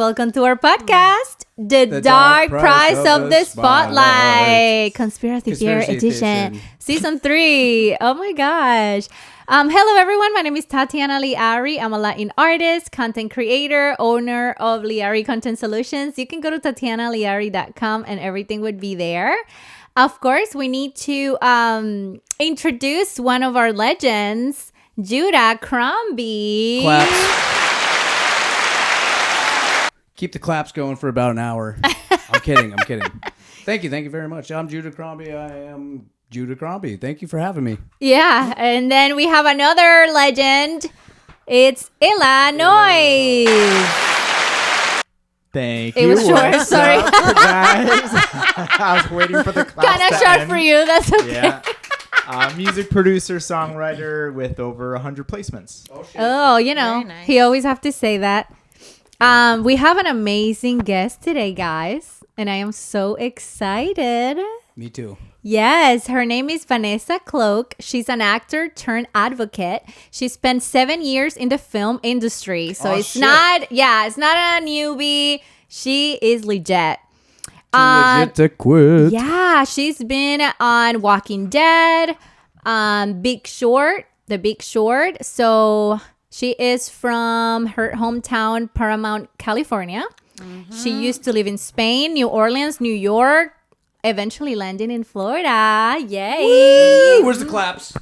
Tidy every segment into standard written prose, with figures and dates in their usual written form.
welcome to our podcast, The Dark Price of the Spotlight. Conspiracy Theory Edition. Season 3. Oh my gosh. Hello everyone, my name is Tatiana Liary. I'm a Latin artist, content creator, owner of Liary Content Solutions. You can go to tatianaliary.com and everything would be there. Of course, we need to introduce one of our legends, Judah Crombie. Claps. Keep the claps going for about an hour. I'm kidding. Thank you very much. I'm Judah Crombie. I am Judah Crombie. Thank you for having me. Yeah, and then we have another legend. It's Illa Noize. Thank you. It was short, sorry. Guys. I was waiting for the class. Kind of short for you, that's okay. Yeah. Music producer, songwriter with over 100 placements. Oh, you know, nice. He always have to say that. We have an amazing guest today, guys, and I am so excited. Me too. Yes, her name is Vanessa Cloke. She's an actor turned advocate. She spent 7 years in the film industry. So it's not a newbie. She is legit. Legit to quit. Yeah, she's been on Walking Dead, The Big Short. So she is from her hometown, Paramount, California. Mm-hmm. She used to live in Spain, New Orleans, New York, eventually landing in Florida. Yay! Woo! Where's the claps?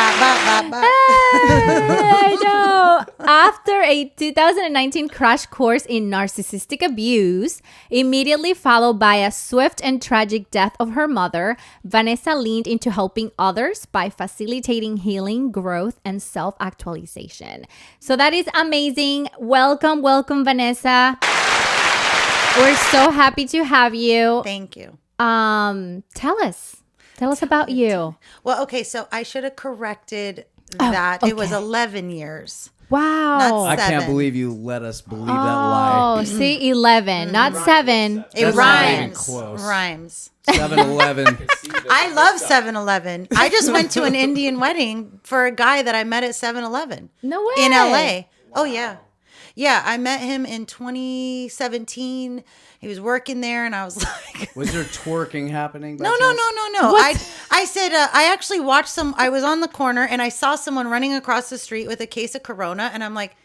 I know. After a 2019 crash course in narcissistic abuse, immediately followed by a swift and tragic death of her mother, Vanessa leaned into helping others by facilitating healing, growth, and self-actualization. So that is amazing. Welcome, Vanessa. We're so happy to have you. Thank you. Tell us about you. Well, okay, so I should have corrected that. Okay. It was 11 years. Wow. Not I 7. can't believe you let us believe that lie. Oh, see, 11, not 7. It That's rhymes. not even close. Rhymes. 7-Eleven. I love 7-Eleven. I just went to an Indian wedding for a guy that I met at 7-Eleven. No way. In LA. Oh, yeah. Yeah, I met him in 2017. He was working there, and I was like... Was there twerking happening? No. I said, I actually watched I was on the corner, and I saw someone running across the street with a case of Corona, and I'm like,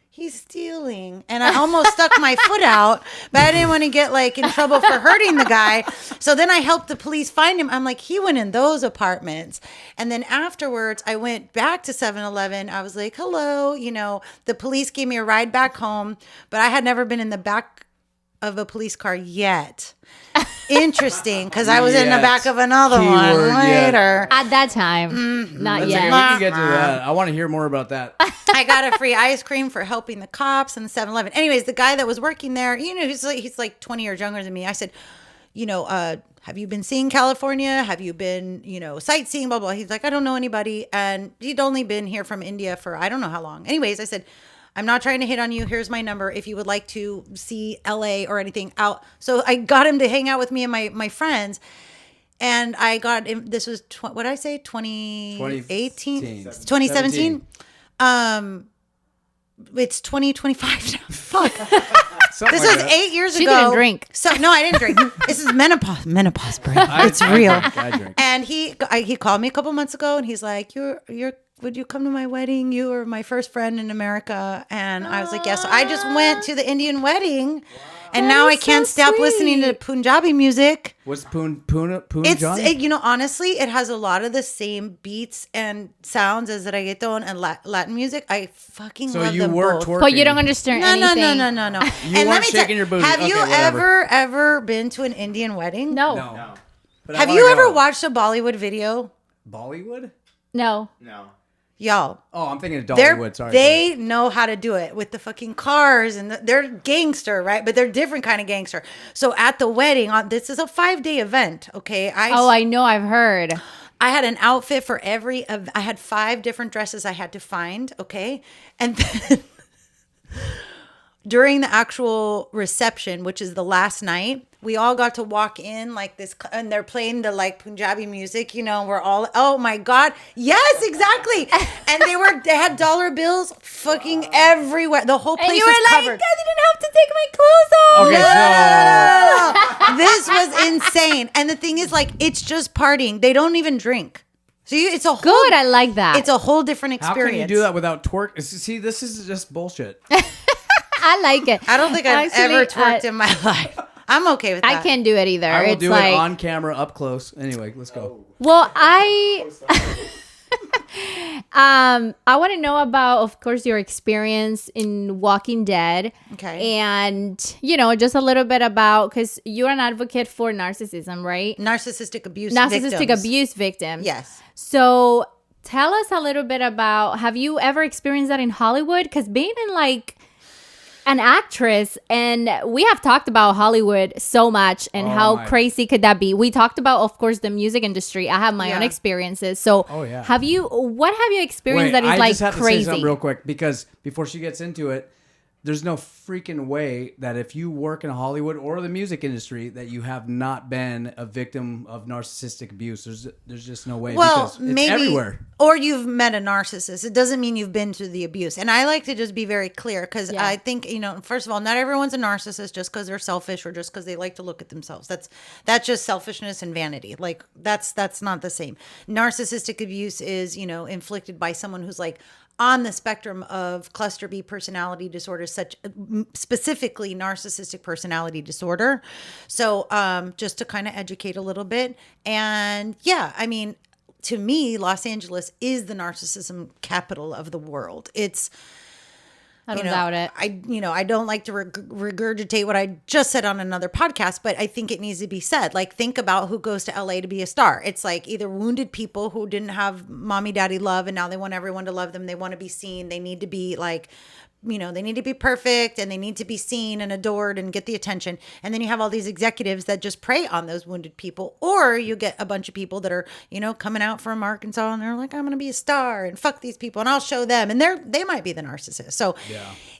he's stealing. And I almost stuck my foot out, but I didn't want to get in trouble for hurting the guy. So then I helped the police find him. I'm like, he went in those apartments. And then afterwards, I went back to 7-Eleven. I was like, hello. The police gave me a ride back home, but I had never been in the back of a police car yet. Interesting, because I was in the back of another one later. At that time, not yet. We can get to that. I want to hear more about that. I got a free ice cream for helping the cops in the 7-Eleven. Anyways, the guy that was working there, he's like 20 years younger than me. I said, have you been seeing California? Have you been, sightseeing, blah, blah. He's like, I don't know anybody. And he'd only been here from India for I don't know how long. Anyways, I said, I'm not trying to hit on you. Here's my number if you would like to see LA or anything out. So I got him to hang out with me and my friends. And I got him, this was, what did I say? 2018? 2017? It's 2025 now. Fuck. This was 8 years ago. She didn't drink. So no, I didn't drink. This is menopause brain. It's real. I drink. And he called me a couple months ago, and he's like, would you come to my wedding? You were my first friend in America. And I was like, yes. Yeah. So I just went to the Indian wedding. And now I can't stop listening to Punjabi music. What's Punjabi? Honestly, it has a lot of the same beats and sounds as reggaeton and Latin music. I fucking love them both. So you were twerking. But you don't understand anything. No. You weren't shaking your booty. Have you ever been to an Indian wedding? No. But have you ever watched a Bollywood video? Bollywood? No. Y'all. Oh, I'm thinking of Dollywood. Sorry. They know how to do it with the fucking cars, and they're gangster, right? But they're different kind of gangster. So at the wedding, this is a 5-day event, okay? I know. I've heard. I had an outfit for I had 5 different dresses I had to find, okay? And then during the actual reception, which is the last night, we all got to walk in like this, and they're playing the like Punjabi music, you know, we're all, oh my God. Yes, exactly. And they had dollar bills fucking everywhere. The whole place and you was were covered. like, I didn't have to take my clothes off. Okay, No. This was insane. And the thing is, like, it's just partying. They don't even drink. So it's a whole, Good, I like that. it's a whole different experience. How can you do that without twerk? See, this is just bullshit. I like it. I don't think I've Actually, ever twerked in my life. I'm okay with that. I can't do it either. I will it's do like, it on camera, up close. Anyway, let's go. Well, I want to know about, of course, your experience in Walking Dead. Okay. And, you know, just a little bit about, because you're an advocate for narcissism, right? Narcissistic abuse Victims. Yes. So tell us a little bit about, have you ever experienced that in Hollywood? Because being in like an actress, and we have talked about Hollywood so much and how crazy could that be. We talked about, of course, the music industry. I have my own experiences. So what have you experienced that is I like just have crazy? to say something real quick, because before she gets into it, there's no freaking way that if you work in Hollywood or the music industry that you have not been a victim of narcissistic abuse. There's just no way. Well, because it's maybe everywhere. Or you've met a narcissist. It doesn't mean you've been through the abuse. And I like to just be very clear, because I think, you know, first of all, not everyone's a narcissist just because they're selfish or just because they like to look at themselves. That's just selfishness and vanity. Like that's not the same. Narcissistic abuse is, you know, inflicted by someone who's like on the spectrum of cluster B personality disorders, such specifically narcissistic personality disorder. So just to kind of educate a little bit. And yeah, I mean, to me, Los Angeles is the narcissism capital of the world. It's, I don't doubt it. I don't like to regurgitate what I just said on another podcast, but I think it needs to be said. Like, think about who goes to LA to be a star. It's like either wounded people who didn't have mommy, daddy love, and now they want everyone to love them. They want to be seen. They need to be like, you know, they need to be perfect, and they need to be seen and adored and get the attention. And then you have all these executives that just prey on those wounded people. Or you get a bunch of people that are, you know, coming out from Arkansas, and they're like, I'm going to be a star and fuck these people and I'll show them. And they might be the narcissist. So,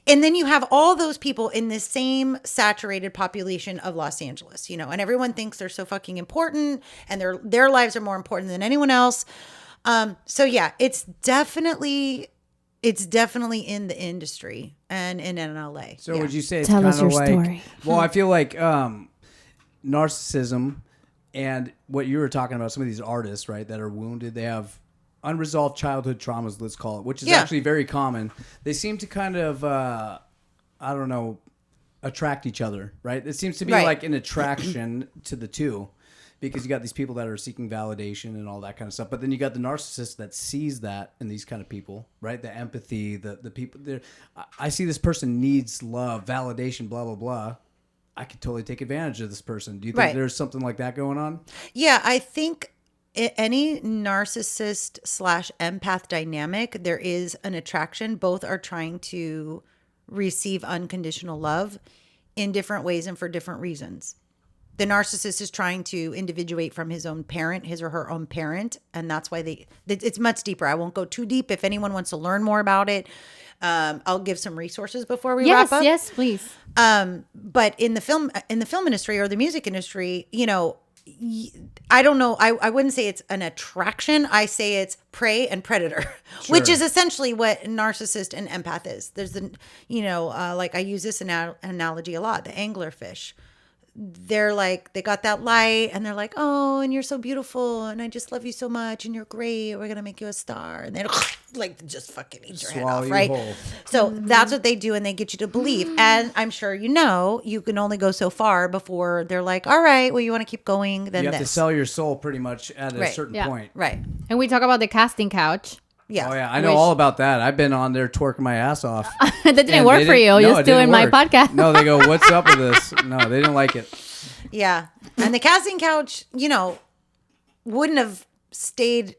and then you have all those people in this same saturated population of Los Angeles, you know, and everyone thinks they're so fucking important and their lives are more important than anyone else. So yeah, it's definitely in the industry and in LA. So would you say it's Tell kind us of your like, story. well, I feel like narcissism and what you were talking about, some of these artists, right, that are wounded, they have unresolved childhood traumas, let's call it, which is actually very common. They seem to kind of, attract each other, right? It seems to be like an attraction to the two. Because you got these people that are seeking validation and all that kind of stuff. But then you got the narcissist that sees that in these kind of people, right? The empathy, the people there. I see this person needs love, validation, blah, blah, blah. I could totally take advantage of this person. Do you think there's something like that going on? Yeah, I think any narcissist / empath dynamic, there is an attraction. Both are trying to receive unconditional love in different ways and for different reasons. The narcissist is trying to individuate from his own parent, his or her own parent. And that's why it's much deeper. I won't go too deep. If anyone wants to learn more about it, I'll give some resources before we wrap up. Yes, please. But in the film industry or the music industry, you know, I don't know. I wouldn't say it's an attraction. I say it's prey and predator, which is essentially what narcissist and empath is. There's like I use this analogy a lot, the anglerfish. They're like, they got that light and they're like, oh, and you're so beautiful and I just love you so much and you're great. We're going to make you a star. And then like just fucking eat your head off, right? Whole. So that's what they do, and they get you to believe. And I'm sure you know, you can only go so far before they're like, all right, well, you want to keep going, then you have to sell your soul pretty much at a certain point. Right. And we talk about the casting couch. Yeah. Oh, yeah. I know all about that. I've been on there twerking my ass off. That didn't work for you. You're still in my podcast. No, they go, what's up with this? No, they didn't like it. Yeah. And the casting couch, you know, wouldn't have stayed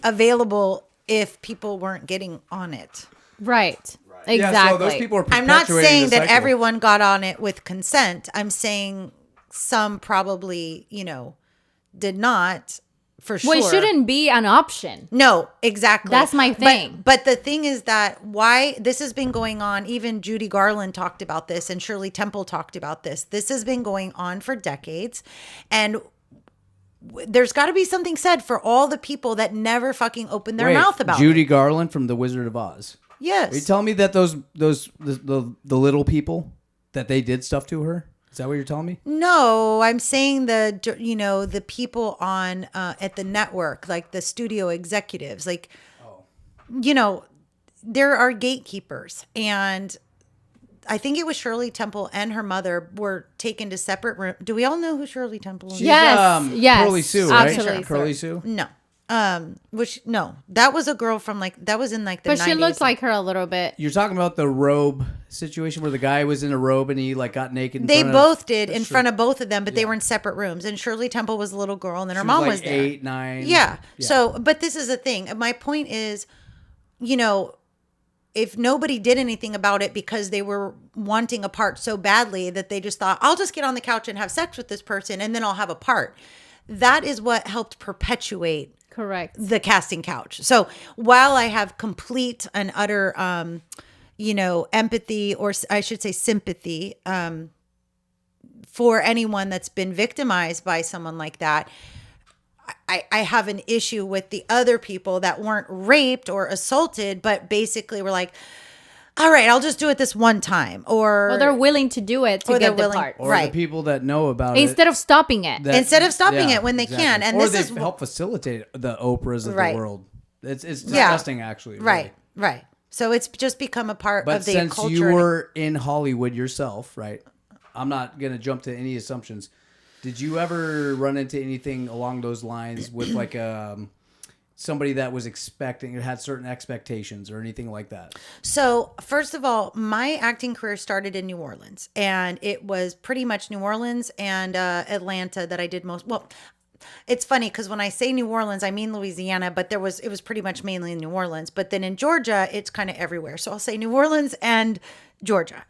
available if people weren't getting on it. Right. Exactly. Yeah, so those people are I'm not perpetuating saying the that cycle. everyone got on it with consent. I'm saying some probably, you know, did not for sure. Well, it shouldn't be an option. No, exactly. That's my thing. But the thing is that why this has been going on, even Judy Garland talked about this and Shirley Temple talked about this. This has been going on for decades. And there's got to be something said for all the people that never fucking opened their mouth about Judy it. Garland from The Wizard of Oz. Yes. Are you telling me that the little people, that they did stuff to her? Is that what you're telling me? No, I'm saying the people on at the network, like the studio executives, like, there are gatekeepers. And I think it was Shirley Temple and her mother were taken to separate rooms. Do we all know who Shirley Temple is? Yes. Curly Sue, right? Absolutely. Curly Sue? No. That was a girl from that was in the 90s. But she looks like her a little bit. You're talking about the robe situation where the guy was in a robe and he got naked. They both did in front of both of them, but they were in separate rooms. And Shirley Temple was a little girl, and then her mom was there. 8, 9. Yeah. So, but this is the thing. My point is, if nobody did anything about it because they were wanting a part so badly that they just thought, I'll just get on the couch and have sex with this person and then I'll have a part. That is what helped perpetuate Correct. the casting couch. So while I have complete and utter, empathy, or I should say sympathy, for anyone that's been victimized by someone like that, I have an issue with the other people that weren't raped or assaulted, but basically were like, all right, I'll just do it this one time. Or they're willing to do it to get the part. Or the people that know about Instead of stopping it. Instead of stopping it when they can. And or this they is help facilitate the Oprahs of Right. the world. It's disgusting, actually. Really. Right. So it's just become a part But of the since culture. you were in Hollywood yourself, right? I'm not going to jump to any assumptions. Did you ever run into anything along those lines with somebody that was expecting or had certain expectations or anything like that? So first of all, my acting career started in New Orleans, and it was pretty much New Orleans and Atlanta that I did most. Well, it's funny because when I say New Orleans, I mean Louisiana, but it was pretty much mainly in New Orleans. But then in Georgia, it's kind of everywhere. So I'll say New Orleans and Georgia.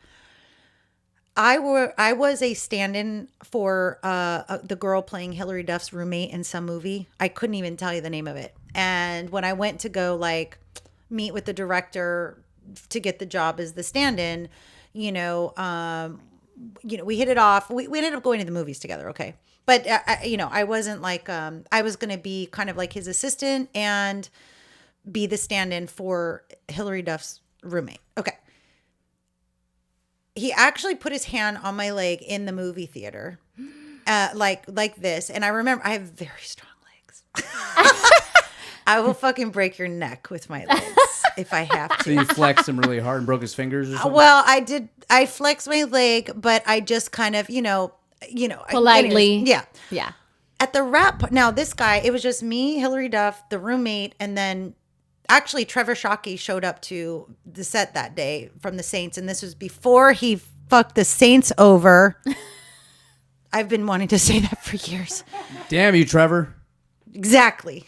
I was a stand-in for the girl playing Hilary Duff's roommate in some movie. I couldn't even tell you the name of it. And when I went to go meet with the director to get the job as the stand-in, we hit it off. We ended up going to the movies together. Okay. But I wasn't I was going to be kind of like his assistant and be the stand-in for Hilary Duff's roommate. Okay. He actually put his hand on my leg in the movie theater, like this. And I remember I have very strong legs. I will fucking break your neck with my legs if I have to. So you flexed him really hard and broke his fingers or something? Well, I did. I flexed my leg, but I just kind of, politely. Anyways, Yeah. At the wrap, now this guy, it was just me, Hilary Duff, the roommate, and then actually Trevor Shockey showed up to the set that day from the Saints, and this was before he fucked the Saints over. I've been wanting to say that for years. Damn you, Trevor. Exactly.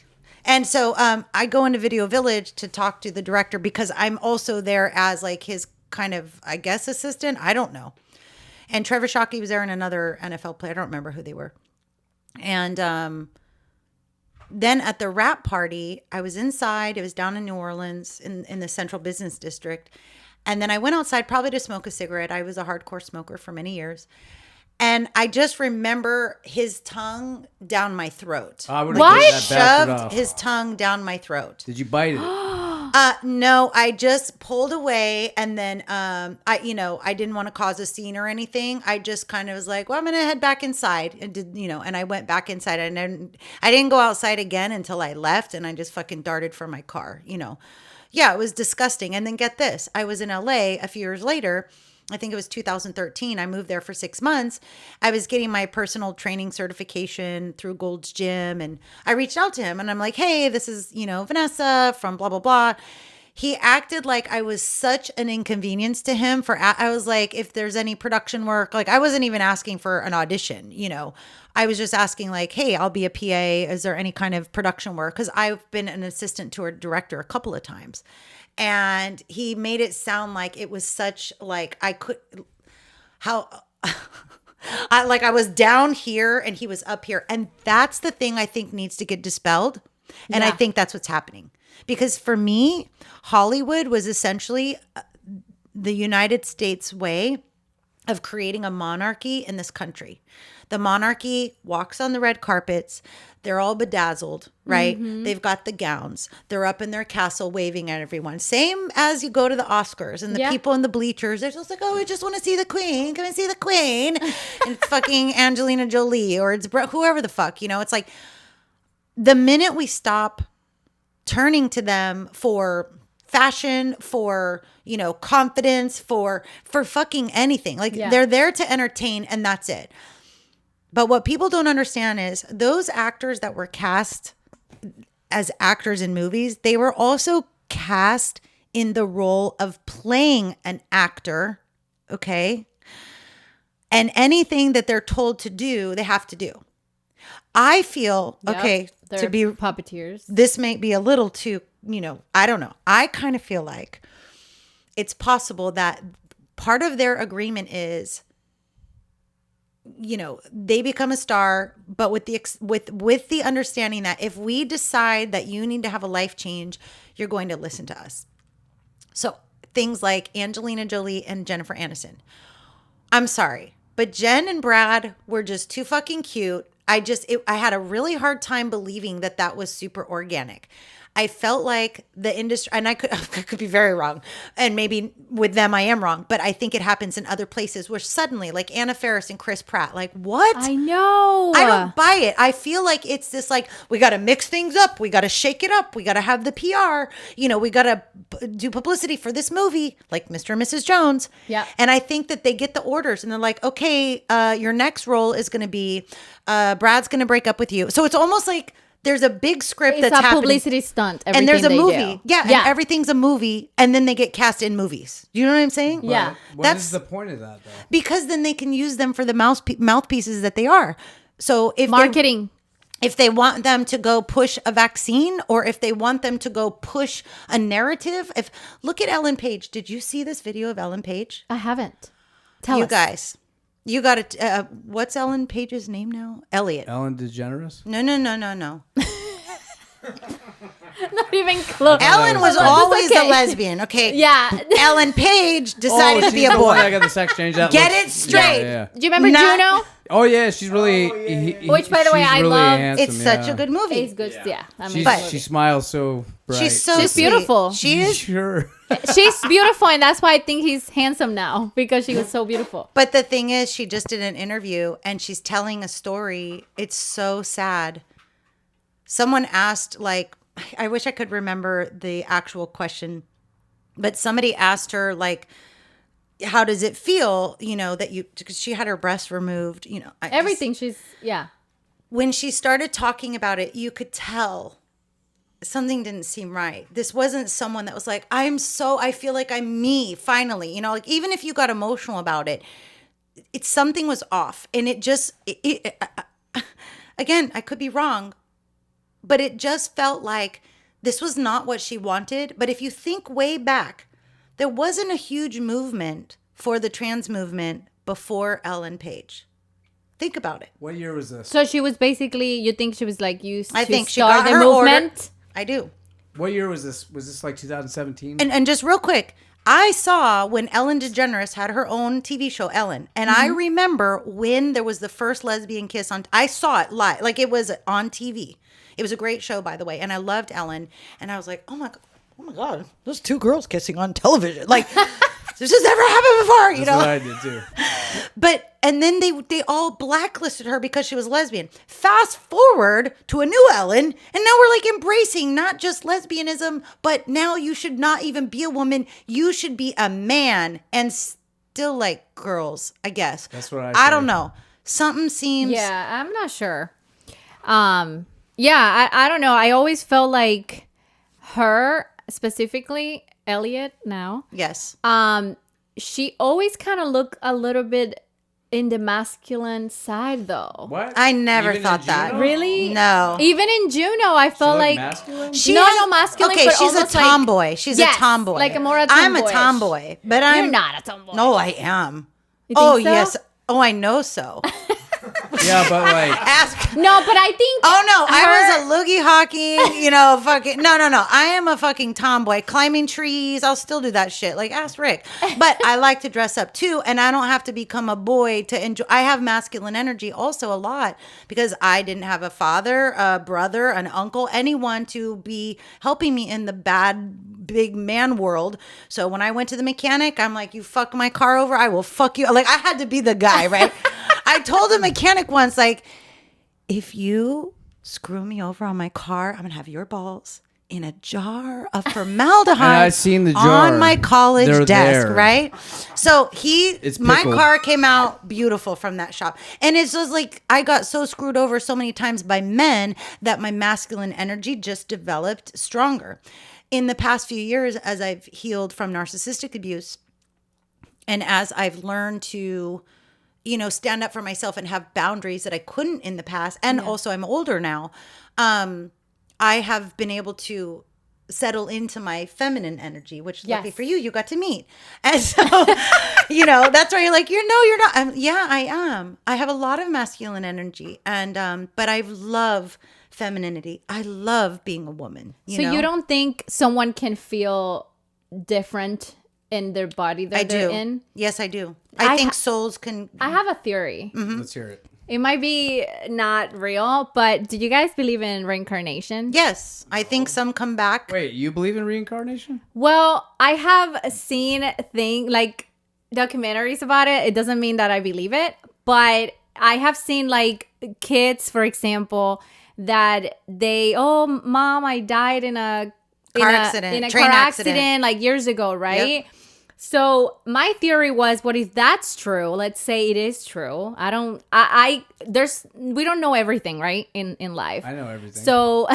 And so I go into Video Village to talk to the director because I'm also there as his kind of, I guess, assistant. I don't know. And Trevor Shockey was there and another NFL player. I don't remember who they were. And then at the wrap party, I was inside. It was down in New Orleans in the Central Business District. And then I went outside probably to smoke a cigarette. I was a hardcore smoker for many years. And I just remember his tongue down my throat. I would have shoved his tongue down my throat. Did you bite it? No, I just pulled away, and then I didn't want to cause a scene or anything. I just kind of was like, well, I'm gonna head back inside, and and I went back inside, and then I didn't go outside again until I left, and I just fucking darted for my car. Yeah, it was disgusting. And then get this, I was in LA a few years later. I think it was 2013. I moved there for 6 months. I was getting my personal training certification through Gold's Gym. And I reached out to him and I'm like, hey, this is, Vanessa from blah, blah, blah. He acted like I was such an inconvenience to him I was like, if there's any production work, I wasn't even asking for an audition, I was just asking hey, I'll be a PA. Is there any kind of production work? Because I've been an assistant to a director a couple of times. And he made it sound like it was such I was down here and he was up here. And that's the thing I think needs to get dispelled. And I think that's what's happening. Because for me, Hollywood was essentially the United States way of creating a monarchy in this country. The monarchy walks on the red carpets. They're all bedazzled, right? They've got the gowns. They're up in their castle waving at everyone. Same as you go to the Oscars and the people in the bleachers, they're just like, oh, we just want to see the queen. Come and see the queen. And it's fucking Angelina Jolie or it's whoever the fuck, it's like the minute we stop turning to them for fashion, for, confidence, for fucking anything. Like they're there to entertain and that's it. But what people don't understand is those actors that were cast as actors in movies, they were also cast in the role of playing an actor, okay? And anything that they're told to do, they have to do. I feel, to be puppeteers. This may be a little too, I don't know. I kind of feel like it's possible that part of their agreement is, they become a star, but with the understanding that if we decide that you need to have a life change, you're going to listen to us. So things like Angelina Jolie and Jennifer Aniston. I'm sorry, but Jen and Brad were just too fucking cute. I had a really hard time believing that was super organic. I felt like the industry, and I could be very wrong, and maybe with them I am wrong, but I think it happens in other places where suddenly, like Anna Faris and Chris Pratt, like what? I know. I don't buy it. I feel like it's this like, we got to mix things up. We got to shake it up. We got to have the PR. We got to do publicity for this movie, like Mr. and Mrs. Jones. Yeah. And I think that they get the orders and they're like, okay, your next role is going to be, Brad's going to break up with you. So it's almost like, there's a big script that's happening. It's a publicity stunt. And there's a movie. Yeah, and everything's a movie. And then they get cast in movies. You know what I'm saying? Yeah. What is the point of that, though? Because then they can use them for the mouthpieces that they are. So if marketing. If they want them to go push a vaccine or if they want them to go push a narrative. Look at Ellen Page. Did you see this video of Ellen Page? I haven't. Tell us. You guys. You got it. What's Ellen Page's name now? Elliot. Ellen DeGeneres? No. Not even close. Ellen was always a lesbian. Okay. Yeah. Ellen Page decided to be a boy. I got the sex change. Get it straight. Yeah. Do you remember Juno? Oh yeah, she's really. Which, by the way, I love. Handsome, it's such a good movie. It's good. Yeah. She smiles so bright. She's beautiful. She is. Sure. She's beautiful, and that's why I think he's handsome now because she was so beautiful. But the thing is, she just did an interview and she's telling a story. It's so sad. Someone asked, like, I wish I could remember the actual question, but somebody asked her, like, how does it feel, because she had her breasts removed, Everything When she started talking about it, you could tell something didn't seem right. This wasn't someone that was like, I feel like I'm me, finally. Like, even if you got emotional about it, something was off. And again, I could be wrong, but it just felt like this was not what she wanted. But if you think way back, there wasn't a huge movement for the trans movement before Ellen Page. Think about it. What year was this? So she was basically, you think she was like used I to think she start got the her movement? Order. I do. What year was this? Was this like 2017? And just real quick, I saw when Ellen DeGeneres had her own TV show, Ellen. And I remember when there was the first lesbian kiss I saw it live. Like it was on TV. It was a great show, by the way. And I loved Ellen. And I was like, oh my God, those two girls kissing on television. Like, this has never happened before, That's what I did too. And then they all blacklisted her because she was lesbian. Fast forward to a new Ellen, and now we're like embracing not just lesbianism, but now you should not even be a woman. You should be a man and still like girls, I guess. That's what I don't know. Something seems... Yeah, I'm not sure. I don't know. I always felt like her, specifically Elliot now. Yes. She always kind of looked a little bit in the masculine side, though. What? I never thought that. Really? No. Even in Juno, I felt like masculine? no masculine. Okay, but she's a tomboy. Like, she's a tomboy. like a more I'm a tomboyish. tomboy, but I'm You're not a tomboy. No, I am. You think so? Yes. Oh, I know so. Yeah, but like, Ask. No, but I think. Oh no, I was a loogie hawking, fucking no. I am a fucking tomboy, climbing trees. I'll still do that shit. Like ask Rick. But I like to dress up too, and I don't have to become a boy to enjoy. I have masculine energy also a lot because I didn't have a father, a brother, an uncle, anyone to be helping me in the bad big man world. So when I went to the mechanic, I'm like, you fuck my car over, I will fuck you. Like I had to be the guy, right? I told the mechanic once, like, if you screw me over on my car, I'm gonna have your balls in a jar of formaldehyde. And I've seen the jar on my college They're desk, there. right? So my pickled. car came out beautiful from that shop, and it's just like I got so screwed over so many times by men that my masculine energy just developed stronger. In the past few years, as I've healed from narcissistic abuse, and as I've learned to stand up for myself and have boundaries that I couldn't in the past. And also I'm older now. I have been able to settle into my feminine energy, which lucky for you got to meet. And so, that's why you're like, you're not. Yeah, I am. I have a lot of masculine energy but I love femininity. I love being a woman. You don't think someone can feel different in their body that they're in? Yes, I do. I think souls can. I have a theory. Mm-hmm. let's hear it. It might be not real, but do you guys believe in reincarnation? Yes, I think some come back. Wait, you believe in reincarnation? Well, I have seen documentaries about it. It doesn't mean that I believe it, but I have seen kids, for example, that mom, I died in a car accident, train accident years ago, right? Yep. So my theory was, what if that's true? Let's say it is true. We don't know everything, right? In life. I know everything. So,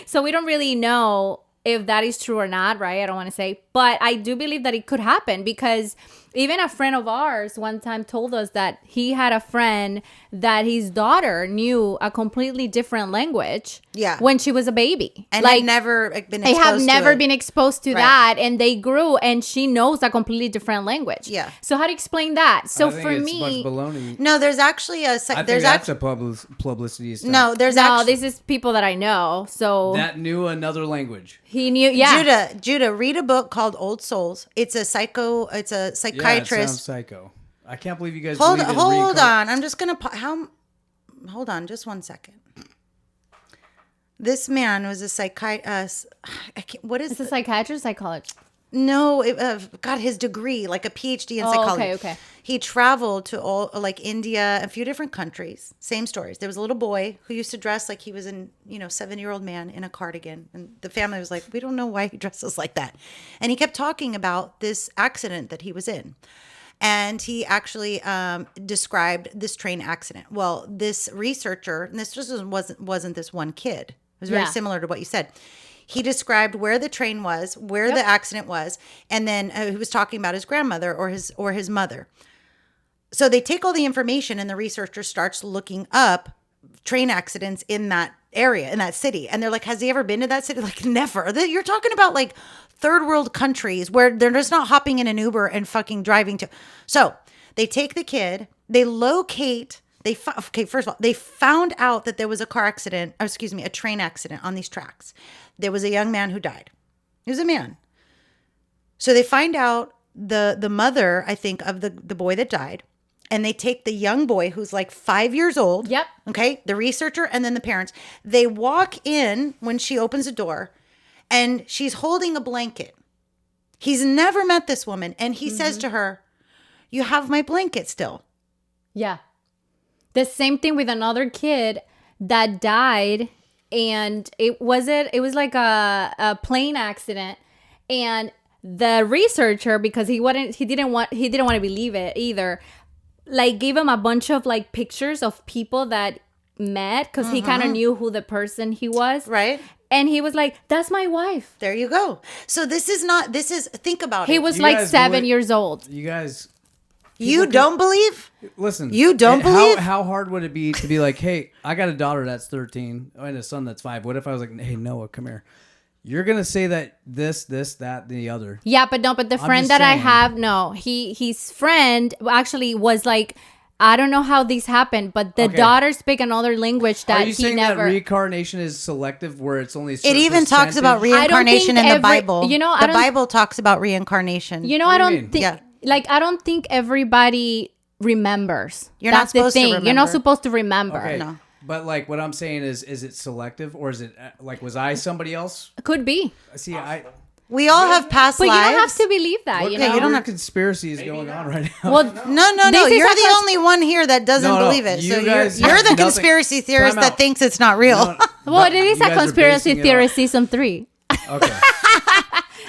so we don't really know if that is true or not, right? I don't want to say, but I do believe that it could happen because even a friend of ours one time told us that he had a friend that his daughter knew a completely different language when she was a baby. And had never been exposed they have never to it. been exposed to that, and they grew and she knows a completely different language. Yeah. So how to explain that? So I think for it's me, much baloney. No, there's actually I think that's a publicity stunt. No, there's this is people that I know. So that knew another language. he knew. Yeah. Judah, read a book called Old Souls. It's a psychiatrist. Yeah, it sounds psycho. I can't believe you guys Hold believe in on. I'm just gonna hold on, just 1 second. This man was a psychiatrist. What is It's a psychiatrist, psychologist. No, got his degree, like a PhD in psychology. Okay. He traveled to all India, a few different countries. Same stories. There was a little boy who used to dress like he was an 7-year-old man in a cardigan, and the family was like, we don't know why he dresses like that. And he kept talking about this accident that he was in. And he actually described this train accident. Well, this researcher, and this just wasn't this one kid. It was very similar to what you said. He described where the train was, where the accident was, and then he was talking about his grandmother or his mother. So they take all the information, and the researcher starts looking up train accidents in that area, in that city. And they're like, has he ever been to that city? Like, never. You're talking about third world countries where they're just not hopping in an Uber and fucking driving to. So they take the kid, they locate. First of all, they found out that there was a a train accident on these tracks. There was a young man who died. He was a man. So they find out the mother, I think, of the boy that died. And they take the young boy who's 5 years old. Yep. Okay. The researcher and then the parents. They walk in when she opens the door and she's holding a blanket. He's never met this woman. And he says to her, you have my blanket still. Yeah. The same thing with another kid that died, and it was like a plane accident, and the researcher, because he didn't want to believe it either, gave him a bunch of pictures of people that met, because he kind of knew who the person he was, right? And he was like, that's my wife. There you go. So think about it. He was 7 years old. You guys. You don't believe? Listen. You don't believe? How hard would it be to be like, hey, I got a daughter that's 13 and a son that's 5. What if I was like, hey, Noah, come here. You're going to say that this, that, the other. Yeah, but the friend that I have, no. His friend actually was I don't know how these happen, but the daughter speak another language that Are you saying never. that reincarnation is selective, where it's only a It certain even talks about percentage? reincarnation in the Bible. You know, the Bible talks about reincarnation. You know, What I do you don't mean? think. Yeah. Like, I don't think everybody remembers. You're not That's the supposed to thing. You're not remember. supposed to remember. Okay. No. But like what I'm saying is it selective, or is it like, was I somebody else? Could be, See, We all have past but lives. you don't have to believe that. what You kind know. of weird conspiracy is going on right now? Well, No. This is You're a the only one here that doesn't No, believe it. you So guys you're have the nothing- conspiracy theorist Time that out. thinks it's not real. No, well, but it is you a guys are conspiracy basing it theory off- season 3. Okay.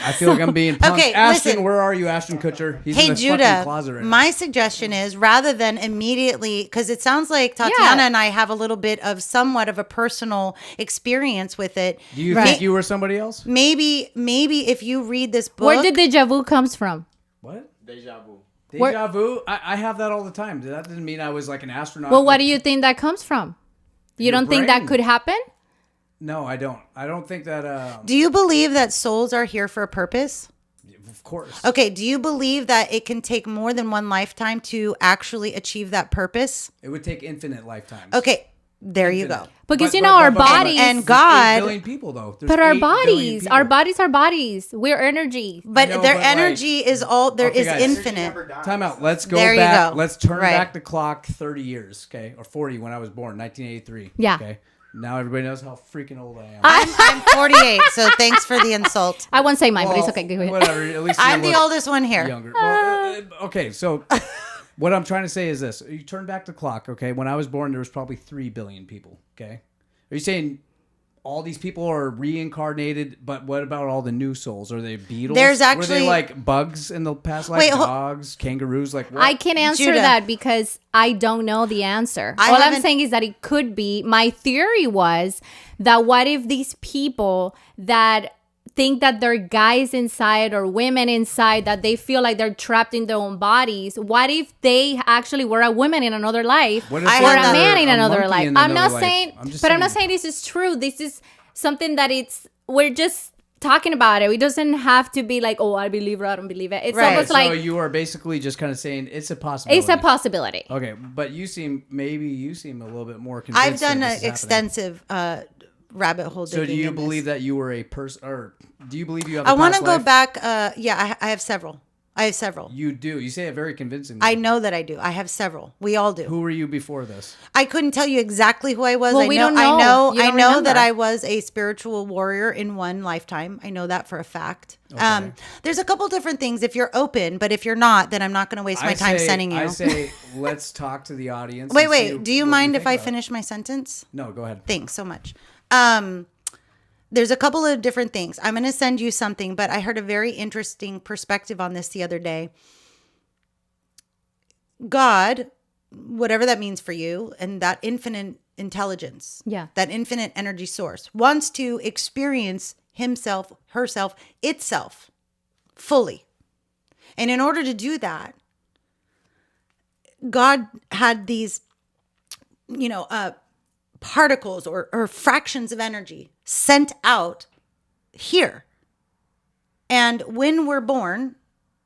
I feel like I'm being punked. Okay, Ashton, listen. where are you, Ashton Kutcher? He's Hey in the fucking Judah, closet right now. my suggestion is rather than immediately, because it sounds like Tatiana and I have a little bit of somewhat of a personal experience with it. Do you think you were somebody else? Maybe if you read this book, Where did deja vu comes from? What? Deja vu. Deja vu? I have that all the time. That doesn't mean I was like an astronaut. Well, what do you think that comes from? You Your don't think that brain. could happen? No, I don't. I don't think that. do you believe that souls are here for a purpose? Of course. Okay, do you believe that it can take more than one lifetime to actually achieve that purpose? It would take infinite lifetimes. Okay, there you go. Because our bodies And There's God- 8 billion people though. There's But our 8 billion bodies, people. our bodies are bodies. We're energy. But I know, their but, like- energy is all there Okay, is guys. infinite. Time out. Let's go There you back. go. Let's turn Right. back the clock 30 years, okay? Or 40 when I was born, 1983. Yeah. Okay. Now everybody knows how freaking old I am. I'm 48, so thanks for the insult. I won't say mine, but it's Well, okay. Go ahead. Whatever. At least I'm you the look oldest one here. younger. Well, okay, so what I'm trying to say is this: you turn back the clock. Okay, when I was born, there was probably 3 billion people. Okay, are you saying all these people are reincarnated? But what about all the new souls? Are they beetles? There's were actually- they like bugs in the past life? Wait, Dogs, kangaroos, like what? I can answer Judah. that because I don't know the answer. I All I'm haven't- saying is that it could be. My theory was that what if these people that think that they're guys inside or women inside, that they feel like they're trapped in their own bodies, what if they actually were a woman in another life What or if I they a had that- man in a another monkey life? in I'm not another life? saying, I'm just but I'm not saying- saying this is true. This is something that we're just talking about it. It doesn't have to be like, oh, I believe it or I don't believe it. It's Right. almost So like you are basically just kind of saying it's a possibility. it's a possibility. Okay, but you seem a little bit more convinced. I've done that an this is happening. extensive rabbit hole digging. So do you in this. believe that you were a person, or do you believe you have? I want to to go back. Yeah, I have several. I have several. You do. You say it very convincingly. I know that I do. I have several. We all do. Who were you before this? I couldn't tell you exactly who I was. Well, I we know, don't I know. know. You I don't know remember. that I was a spiritual warrior in one lifetime. I know that for a fact. Okay. There's a couple different things if you're open, but if you're not, then I'm not going to waste my time sending you. I say let's talk to the audience. Wait, and see wait. Do you what mind we if think I about it. finish my sentence? No, go ahead. Thanks so much. There's a couple of different things. I'm going to send you something, but I heard a very interesting perspective on this the other day. God, whatever that means for you, and that infinite intelligence, Yeah. that infinite energy source, wants to experience himself, herself, itself fully. And in order to do that, God had these, particles or fractions of energy sent out here. And when we're born,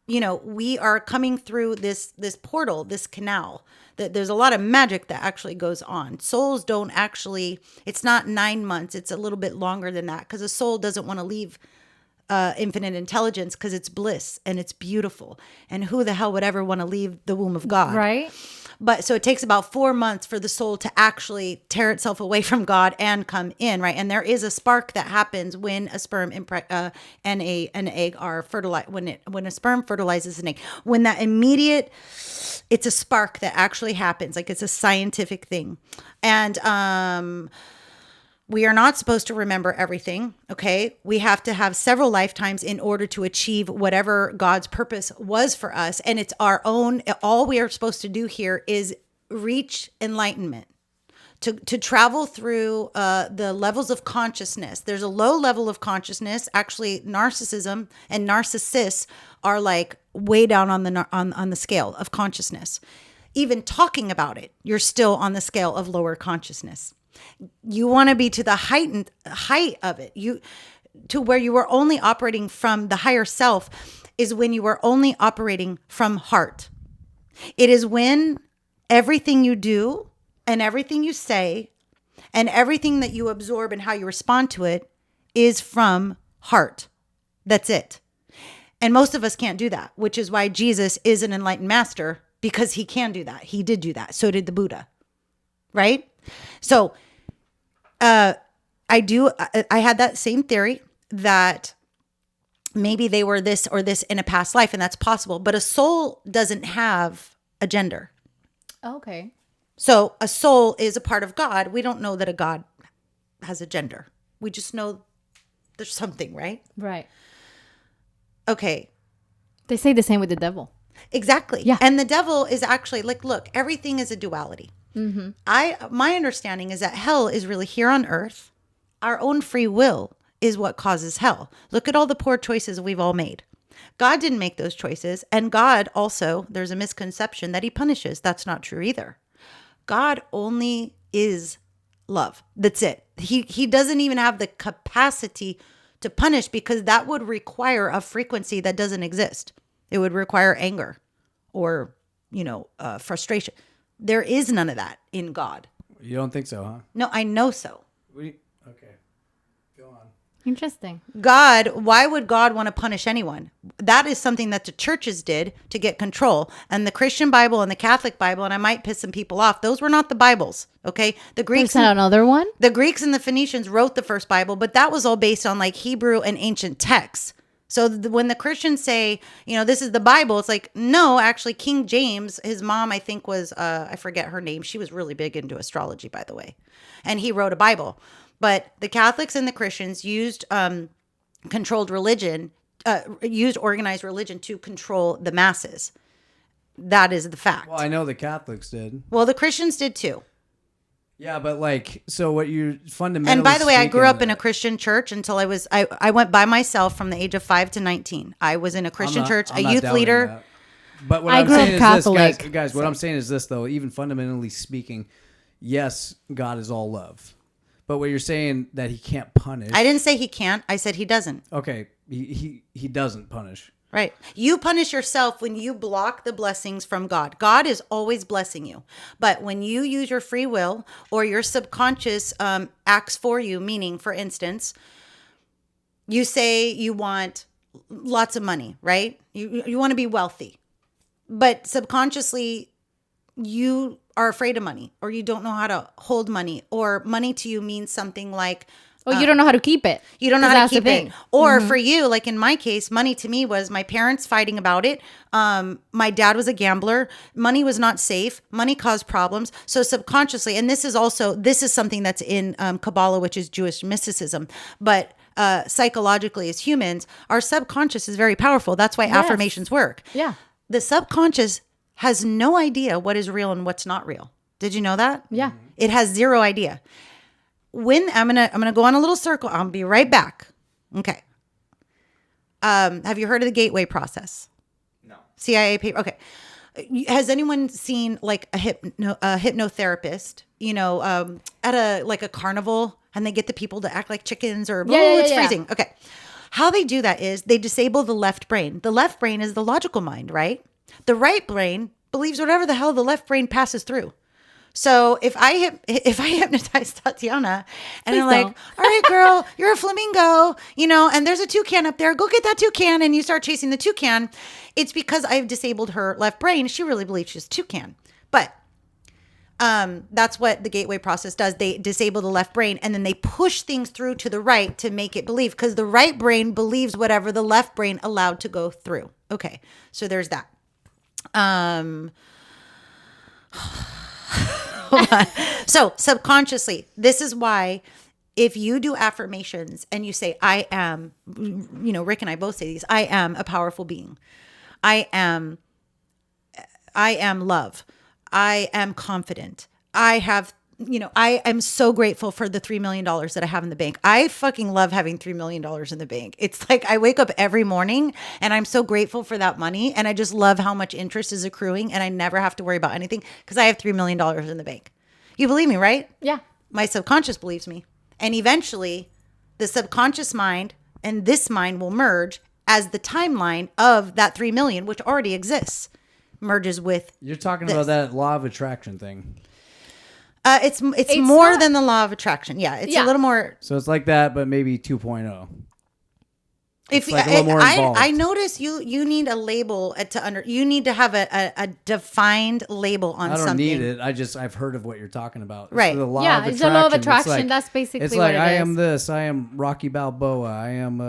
we are coming through this portal, this canal. There's a lot of magic that actually goes on. Souls don't actually, it's not 9 months. It's a little bit longer than that because a soul doesn't want to leave infinite intelligence because it's bliss and it's beautiful. And who the hell would ever want to leave the womb of God? Right? But so it takes about 4 months for the soul to actually tear itself away from God and come in, right? And there is a spark that happens when a sperm and an egg are fertilized. When a sperm fertilizes an egg, when that immediate, it's a spark that actually happens. Like it's a scientific thing, and we are not supposed to remember everything, okay? We have to have several lifetimes in order to achieve whatever God's purpose was for us. And it's our own, all we are supposed to do here is reach enlightenment, to travel through the levels of consciousness. There's a low level of consciousness. Actually, narcissism and narcissists are like way down on the scale of consciousness. Even talking about it, you're still on the scale of lower consciousness. You want to be to the height of it. To where you are only operating from the higher self is when you are only operating from heart. It is when everything you do and everything you say and everything that you absorb and how you respond to it is from heart. That's it. And most of us can't do that, which is why Jesus is an enlightened master, because he can do that. He did do that. So did the Buddha. Right? So I had that same theory that maybe they were this or this in a past life, and that's possible. But a soul doesn't have a gender. Okay. So a soul is a part of God. We don't know that a God has a gender. We just know there's something, right? Right. Okay. They say the same with the devil. Exactly. Yeah. And the devil is actually like, look, everything is a duality. Mm-hmm. My understanding is that hell is really here on earth. Our own free will is what causes hell. Look at all the poor choices we've all made. God didn't make those choices. And God also, there's a misconception that he punishes. That's not true either. God only is love. That's it. He doesn't even have the capacity to punish, because that would require a frequency that doesn't exist. It would require anger or, frustration. There is none of that in God. You don't think so, huh? No, I know so. Okay. Go on. Interesting. God, why would God want to punish anyone? That is something that the churches did to get control. And the Christian Bible and the Catholic Bible, and I might piss some people off, those were not the Bibles, okay? The Greeks There's another one? The Greeks and the Phoenicians wrote the first Bible, but that was all based on like Hebrew and ancient texts. So when the Christians say, this is the Bible, it's like, no, actually King James, his mom, I think was, I forget her name. She was really big into astrology, by the way. And he wrote a Bible. But the Catholics and the Christians used controlled religion, used organized religion to control the masses. That is the fact. Well, I know the Catholics did. Well, the Christians did too. Yeah, but so what you fundamentally... And by the way, I grew up in a Christian church until I went by myself from the age of 5 to 19. I was in a Christian church, a youth leader. That. But what I I'm grew saying up is this, Catholic. guys, what I'm saying is this, though, even fundamentally speaking, yes, God is all love. But what you're saying that he can't punish... I didn't say he can't. I said he doesn't. Okay, he doesn't punish. Right. You punish yourself when you block the blessings from God. God is always blessing you. But when you use your free will or your subconscious acts for you, meaning, for instance, you say you want lots of money, right? You want to be wealthy. But subconsciously, you are afraid of money, or you don't know how to hold money, or money to you means something like... you don't know how to keep it. You don't know how to keep it. Or for you, like in my case, money to me was my parents fighting about it. My dad was a gambler. Money was not safe. Money caused problems. So subconsciously, and this is something that's in Kabbalah, which is Jewish mysticism. But psychologically, as humans, our subconscious is very powerful. That's why affirmations work. Yeah. The subconscious has no idea what is real and what's not real. Did you know that? Yeah. It has zero idea. When I'm gonna go on a little circle, I'll be right back. Okay. Have you heard of the gateway process? No. CIA paper. Okay. Has anyone seen like a hypnotherapist? At a carnival, and they get the people to act like chickens, or it's freezing. Okay. How they do that is they disable the left brain. The left brain is the logical mind, right? The right brain believes whatever the hell the left brain passes through. So if I hypnotize Tatiana and I'm like, all right, girl, you're a flamingo, and there's a toucan up there, go get that toucan, and you start chasing the toucan, it's because I've disabled her left brain. She really believes she's a toucan. But that's what the gateway process does. They disable the left brain, and then they push things through to the right to make it believe, because the right brain believes whatever the left brain allowed to go through. Okay, so there's that. Hold on. So subconsciously, this is why if you do affirmations and you say, I am, Rick and I both say these, I am a powerful being. I am love. I am confident. I am so grateful for the $3 million that I have in the bank. I fucking love having $3 million in the bank. It's like I wake up every morning and I'm so grateful for that money. And I just love how much interest is accruing, and I never have to worry about anything because I have $3 million in the bank. You believe me, right? Yeah. My subconscious believes me. And eventually the subconscious mind and this mind will merge as the timeline of that 3 million, which already exists. merges with. You're talking about that law of attraction thing. It's more than the law of attraction. Yeah, it's a little more. So it's like that, but maybe 2.0. If like a little more involved. I notice you need a label you need to have a defined label on something. I don't need it. I've heard of what you're talking about. Right. It's the law of Yeah, attraction. it's the law of attraction. It's like, That's basically it's what like it I is. am this. I am Rocky Balboa. I am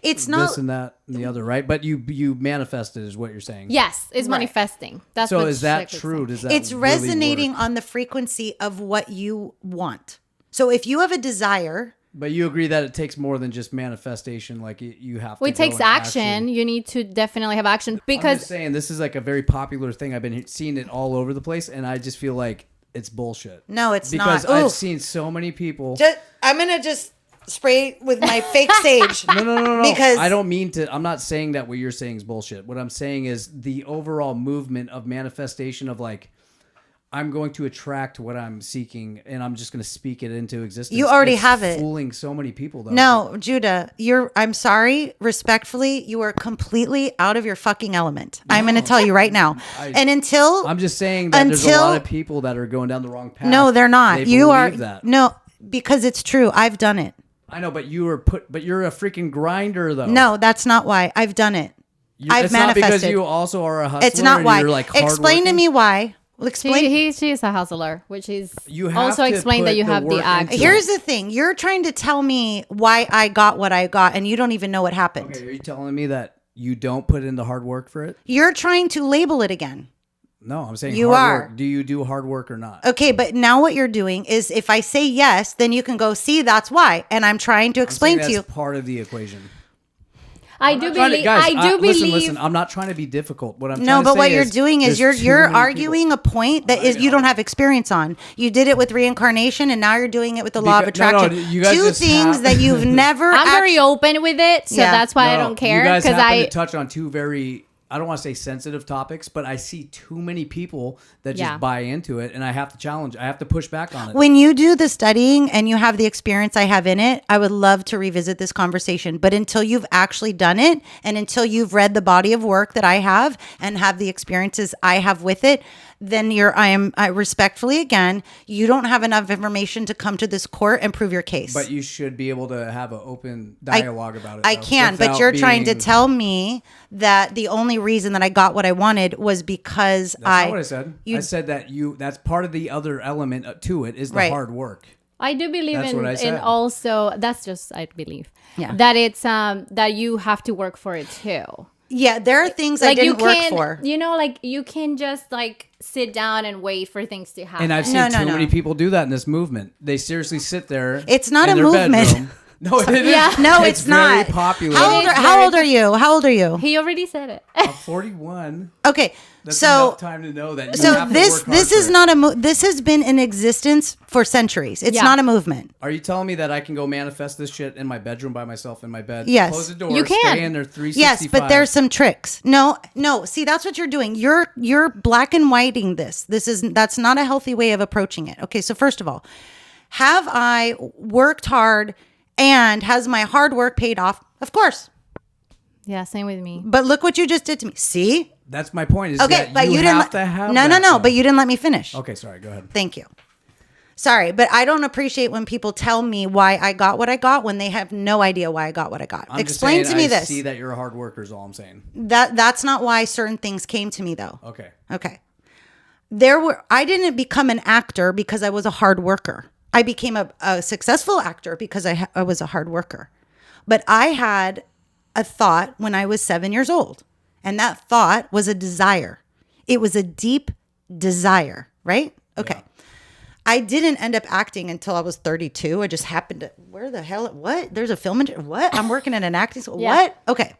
It's this not- and that and the other, right? But you manifest it is what you're saying. Yes, it's manifesting. That's So what is that Shakespeare's true? saying. Does that It's really resonating work? on the frequency of what you want. So if you have a desire. But you agree that it takes more than just manifestation. Like you have to. Well, it takes go and action. actually- You need to definitely have action I'm because just saying this is like a very popular thing. I've been seeing it all over the place, and I just feel like it's bullshit. No, it's because not. Ooh. I've seen so many people. I'm gonna just spray with my fake sage. No. Because I don't mean to. I'm not saying that what you're saying is bullshit. What I'm saying is the overall movement of manifestation of like, I'm going to attract what I'm seeking, and I'm just going to speak it into existence. You already It's have it. Fooling so many people, though. No, Judah, I'm sorry, respectfully, you are completely out of your fucking element. I'm going to tell you right now. And until I'm just saying that there's a lot of people that are going down the wrong path. No, they're not. They You are believe that. No, because it's true. I've done it. I know, but you're a freaking grinder, though. No, that's not why. I've done it. I've it's not manifested. because you also are a hustler. It's not and why. You're like Explain to hardworking. me why. Well, explain. she is a hustler, which is You have also to explain put that you the have the work act. into it. Here's the thing. You're trying to tell me why I got what I got, and you don't even know what happened. Okay, are you telling me that you don't put in the hard work for it? You're trying to label it again. No, I'm saying You hard are. work. Do you do hard work or not? Okay, but now what you're doing is if I say yes, then you can go, see, that's why. And I'm trying to explain to you. That's part of the equation. I do believe. Guys, I do believe. Listen. I'm not trying to be difficult. What I'm No, trying to but say what you're is doing is there's too you're many arguing people. a point that is you don't have experience on. You did it with reincarnation, and now you're doing it with the law of attraction. you guys Two just things that you've never. I'm very open with it, so Yeah. that's why I No, don't care You guys because happen I to touch on two very, I don't want to say sensitive topics, but I see too many people that just Yeah. buy into it, and I have to challenge. I have to push back on it. When you do the studying and you have the experience I have in it, I would love to revisit this conversation. But until you've actually done it and until you've read the body of work that I have and have the experiences I have with it, then I respectfully, again, you don't have enough information to come to this court and prove your case. But you should be able to have an open dialogue about it. I though, can, but without you're trying to being- tell me that the only reason that I got what I wanted was because That's not what I said. I said that that's part of the other element to it is the Right. hard work. I do believe That's what I in said. also that's just I believe Yeah. that it's that you have to work for it too. Yeah, there are things I didn't work for. You know, like you can just like sit down and wait for things to happen. And I've seen No, too no. many people do that in this movement. They seriously sit there. It's not in a their movement. bedroom. No, it is. Yeah. No, it's not. Very popular. How old are you? How old are you? He already said it. I'm 41. Okay, That's so enough time to know that. You so have to this work hard this for is it. not a this has been in existence for centuries. It's Yeah. not a movement. Are you telling me that I can go manifest this shit in my bedroom by myself in my bed? Yes. Close the door. You can. Stay in there 365. Yes, but there's some tricks. No. See, that's what you're doing. You're black and whiting this. That's not a healthy way of approaching it. Okay, so first of all, have I worked hard and has my hard work paid off? Of course. Yeah, same with me. But look what you just did to me. See? That's my point. Is Okay, that but you didn't have to have No, that, though. but you didn't let me finish. Okay, sorry. Go ahead. Thank you. Sorry, but I don't appreciate when people tell me why I got what I got when they have no idea why I got what I got. I'm Explain just to me saying, I this. see that you're a hard worker is all I'm saying. That's not why certain things came to me though. Okay. Okay. I didn't become an actor because I was a hard worker. I became a successful actor because I was a hard worker. But I had a thought when I was 7 years old. And that thought was a desire. It was a deep desire, right? Okay. Yeah. I didn't end up acting until I was 32. I just happened to, what? There's a film, what? I'm working in an acting school. Yeah. What? Okay.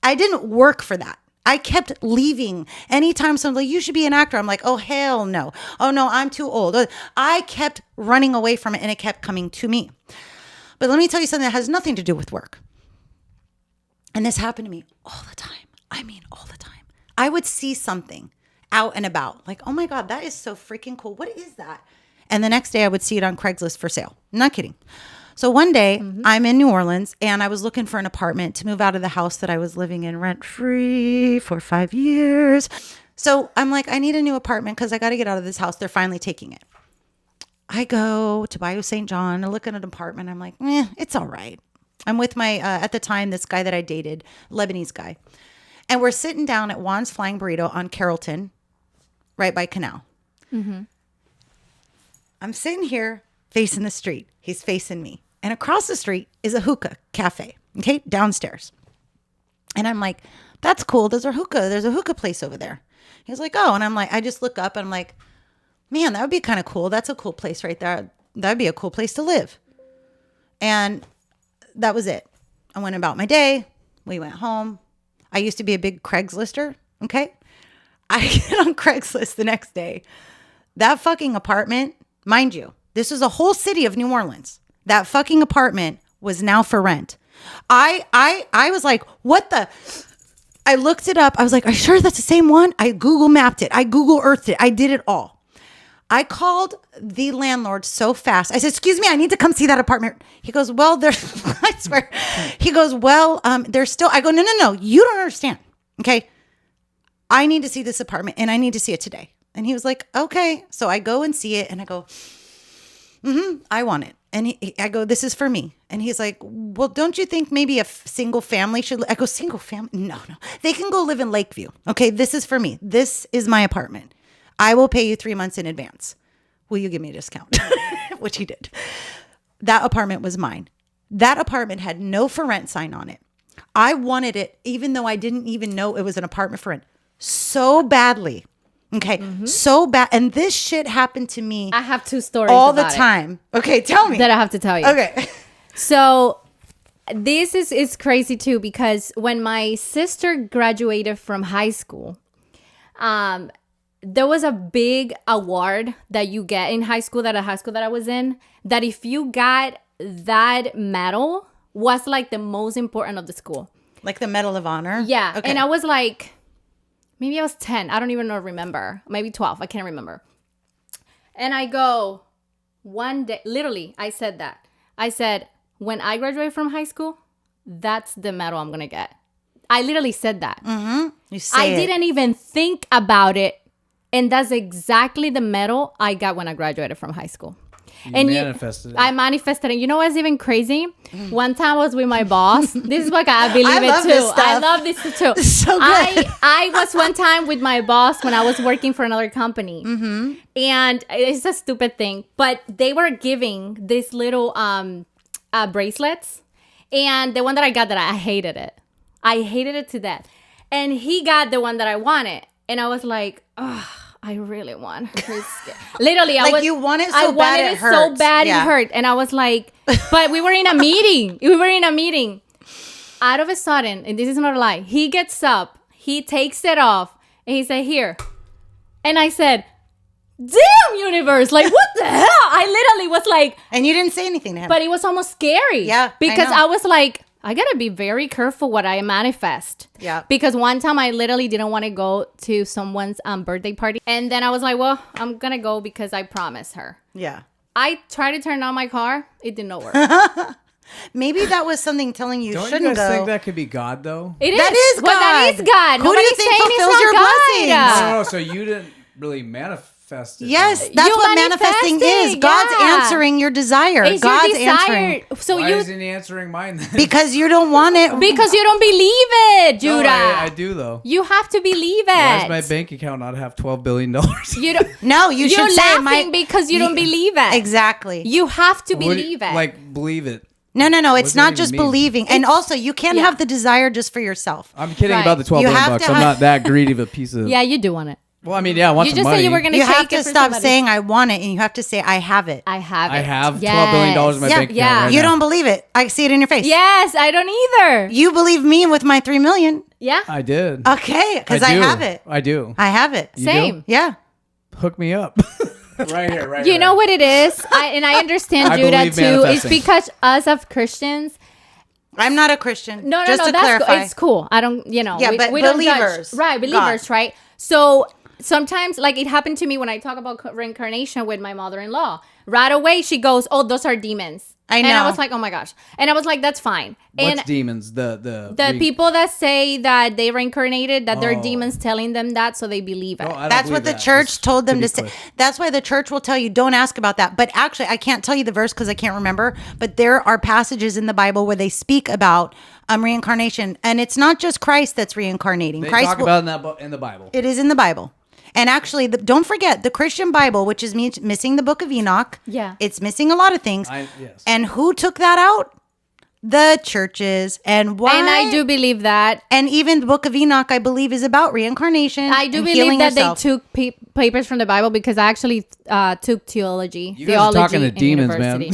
I didn't work for that. I kept leaving. Anytime someone's like, you should be an actor. I'm like, oh, hell no. Oh, no, I'm too old. I kept running away from it and it kept coming to me. But let me tell you something that has nothing to do with work. And this happened to me all the time. I mean, all the time. I would see something out and about. Like, oh my God, that is so freaking cool. What is that? And the next day I would see it on Craigslist for sale. I'm not kidding. So one day I'm in New Orleans and I was looking for an apartment to move out of the house that I was living in rent free for 5 years. So I'm like, I need a new apartment because I got to get out of this house. They're finally taking it. I go to Bayou St. John. I look at an apartment. I'm like, it's all right. I'm with my, at the time, this guy that I dated, Lebanese guy. And we're sitting down at Juan's Flying Burrito on Carrollton, right by Canal. Mm-hmm. I'm sitting here facing the street. He's facing me. And across the street is a hookah cafe, okay, downstairs. And I'm like, that's cool. There's a hookah place over there. He's like, oh. And I'm like, I just look up and I'm like, man, that would be kind of cool. That's a cool place right there. That'd be a cool place to live. And that was it. I went about my day. We went home. I used to be a big Craigslister, okay? I get on Craigslist the next day. That fucking apartment, mind you, this was a whole city of New Orleans. That fucking apartment was now for rent. I was like, what the? I looked it up. I was like, are you sure that's the same one? I Google mapped it. I Google Earthed it. I did it all. I called the landlord so fast. I said, excuse me, I need to come see that apartment. He goes, well, there's, I swear. He goes, well, there's still, I go, no. You don't understand. Okay. I need to see this apartment and I need to see it today. And he was like, okay. So I go and see it and I go, I want it. And I go, this is for me. And he's like, well, don't you think maybe a single family should, I go, single family? No. They can go live in Lakeview. Okay. This is for me. This is my apartment. I will pay you 3 months in advance. Will you give me a discount? Which he did. That apartment was mine. That apartment had no for rent sign on it. I wanted it, even though I didn't even know it was an apartment for rent, so badly. Okay. So bad. And this shit happened to me. I have 2 stories all the time. Okay. Tell me. That I have to tell you. Okay. So this is crazy too, because when my sister graduated from high school, there was a big award that you get in high school, that I was in, that if you got that medal was like the most important of the school. Like the Medal of Honor? Yeah. Okay. And I was like, maybe I was 10. I don't even remember. Maybe 12. I can't remember. And I go, one day, literally, I said that. I said, when I graduate from high school, that's the medal I'm going to get. I literally said that. You say I didn't even think about it. And that's exactly the medal I got when I graduated from high school. Manifested it. I manifested it. You know what's even crazy? One time I was with my boss. This is like, I believe I it love too. this stuff. I love this too. This is so good. I was one time with my boss when I was working for another company. And it's a stupid thing, but they were giving these little bracelets. And the one that I got, that I hated it. I hated it to death. And he got the one that I wanted. And I was like, oh, I really want her. Literally, you want it so I bad wanted it it hurts. so bad Yeah. it hurt. And I was like, but we were in a meeting. Out of a sudden, and this is not a lie, he gets up, he takes it off, and he said, here. And I said, damn, universe, like, what the hell? I literally was like. And you didn't say anything to him. But it was almost scary. Yeah, Because I know. I was like, I gotta be very careful what I manifest. Yeah. Because one time I literally didn't want to go to someone's birthday party. And then I was like, well, I'm gonna go because I promised her. Yeah. I tried to turn on my car. It did not work. Maybe that was something telling you Don't shouldn't you guys go. think that could be God, though? It is. That is Well, that God. is God. Who do you Nobody's think saying it's fulfills not your God. blessings? No, so you didn't really manifest it. Yes, though. that's You what manifesting manifested, is. God's yeah. answering your desire. It's God's your desire. answering. So Why you, isn't he answering mine then? Because you don't want it. because you don't believe it, Judah. No, I do, though. You have to believe it. Why does my bank account not have $12 billion? You don't. No, you You're should say laughing because you don't believe it. Exactly. You have to What do you- believe it. Like, believe it. No. It's What does that not even just mean? believing. And also, you can't Yeah. have the desire just for yourself. I'm kidding Right. about the $12 You billion have bucks. to I'm have- not that greedy of a piece of... yeah, you do want it. Well, I mean, yeah, I want You some just money. said you were going to You shake have it to for stop somebody. saying I want it, and you have to say I have it. I have it. I have $12 Yes. billion in my Yeah, bank account yeah. right You now. don't believe it. I see it in your face. Yes, I don't either. You believe me with my 3 million. Yeah. I did. Okay, because I do. have it. I do. I have it. You Same. Yeah. Hook me up. Right here, right You here. know what it is? I understand I Judah believe too. It's manifesting. because us of Christians. I'm not a Christian. No, just to that's clarify. cool. It's cool. I don't, Yeah, but we don't believers. judge. Right, believers, God. right? So sometimes, like it happened to me when I talk about reincarnation with my mother-in-law. Right away, she goes, "Oh, those are demons." I know. And I was like, oh my gosh. And I was like, that's fine. What's And demons? the people that say that they reincarnated, that they're demons telling them that, so they believe it. That's what the church told them to say. That's why the church will tell you, don't ask about that. But actually, I can't tell you the verse because I can't remember. But there are passages in the Bible where they speak about reincarnation. And it's not just Christ that's reincarnating. They Christ talk about in the Bible. It is in the Bible. And actually, don't forget, the Christian Bible, which is missing the book of Enoch. Yeah. It's missing a lot of things. Yes. And who took that out? The churches. And why? And I do believe that. And even the book of Enoch, I believe, is about reincarnation. I do believe that they took papers from the Bible because I actually took theology. You guys are talking to demons, man.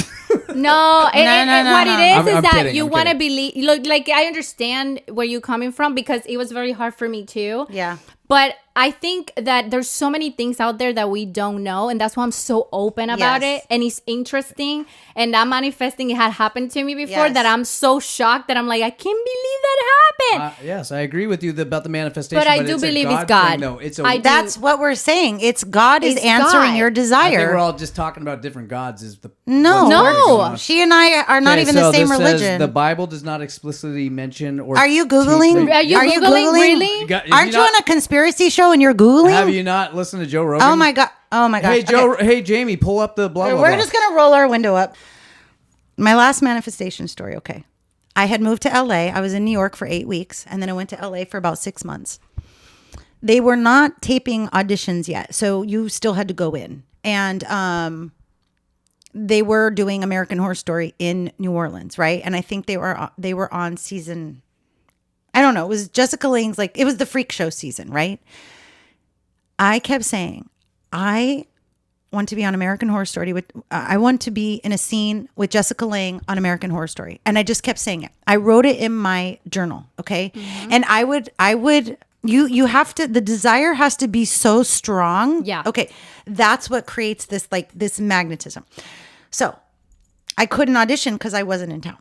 No, what it is that kidding, you want to believe. Look, like I understand where you're coming from because it was very hard for me too. Yeah. But I think that there's so many things out there that we don't know. And that's why I'm so open about it. And it's interesting. And that manifesting, it had happened to me before that I'm so shocked that I'm like, I can't believe that happened. Yes, I agree with you about the manifestation. But I do believe it's God. No, it's That's what we're saying. It's God is answering your desire. I think we're all just talking about different gods. No. She and I are not even the same religion. Says the Bible does not explicitly mention or. Are you Googling? Are you Googling? Really? Aren't you on a conspiracy show and you're Googling? Have you not listened to Joe Rogan? Oh my god! Hey Joe! Okay. Hey Jamie, pull up the blah blah. We're just gonna roll our window up. My last manifestation story. Okay, I had moved to LA. I was in New York for 8 weeks, and then I went to LA for about 6 months. They were not taping auditions yet, so you still had to go in, and they were doing American Horror Story in New Orleans, right? And I think they were on season. I don't know. It was Jessica Lange's, like, it was the freak show season, right? I kept saying, I want to be on American Horror Story. I want to be in a scene with Jessica Lange on American Horror Story. And I just kept saying it. I wrote it in my journal. Okay. Mm-hmm. And I would, you have to, the desire has to be so strong. Yeah. Okay. That's what creates this magnetism. So I couldn't audition because I wasn't in town.